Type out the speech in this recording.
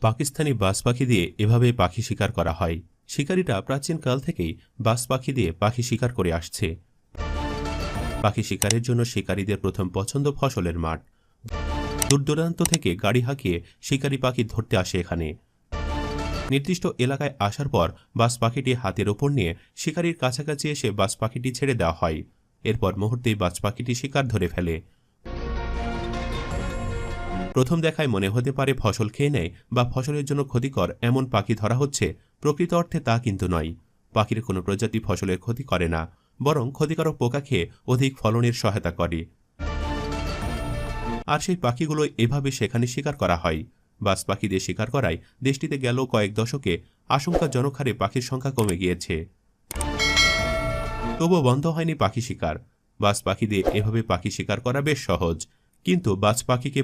পাকিস্তানি বাজ পাখি দিয়ে এভাবে পাখি শিকার করা হয়। শিকারীরা প্রাচীনকাল থেকেই বাজ পাখি দিয়ে পাখি শিকার করে আসছে। পাখি শিকারের জন্য শিকারীদের প্রথম পছন্দ ফসলের মাঠ। দূর দূরান্ত থেকে গাড়ি হাঁকিয়ে শিকারী পাখি ধরতে আসে এখানে। নির্দিষ্ট এলাকায় আসার পর বাজ পাখিটি হাতের ওপর নিয়ে শিকারীর কাছাকাছি এসে বাজ পাখিটি ছেড়ে দেওয়া হয়। এরপর মুহূর্তেই বাজ পাখিটি শিকার ধরে ফেলে। প্রথম দেখায় মনে হতে পারে ফসল খেয়ে নেয় বা ফসলের জন্য ক্ষতিকর এমন পাখি ধরা হচ্ছে, প্রকৃত অর্থে তা কিন্তু নয়। পাখির কোনো প্রজাতি ফসলের ক্ষতি করে না, বরং ক্ষতিকারক পোকা খেয়ে অধিক ফলনের সহায়তা করে। আর সেই পাখিগুলো এভাবে সেখানে শিকার করা হয়। বাজ পাখি দিয়ে শিকার করায় দেশটিতে গেল কয়েক দশকে আশঙ্কাজনক হারে পাখির সংখ্যা কমে গিয়েছে। তবুও বন্ধ হয়নি পাখি শিকার। বাজ পাখি দিয়ে এভাবে পাখি শিকার করা বেশ সহজ, কিন্তু বাজ পাখিকে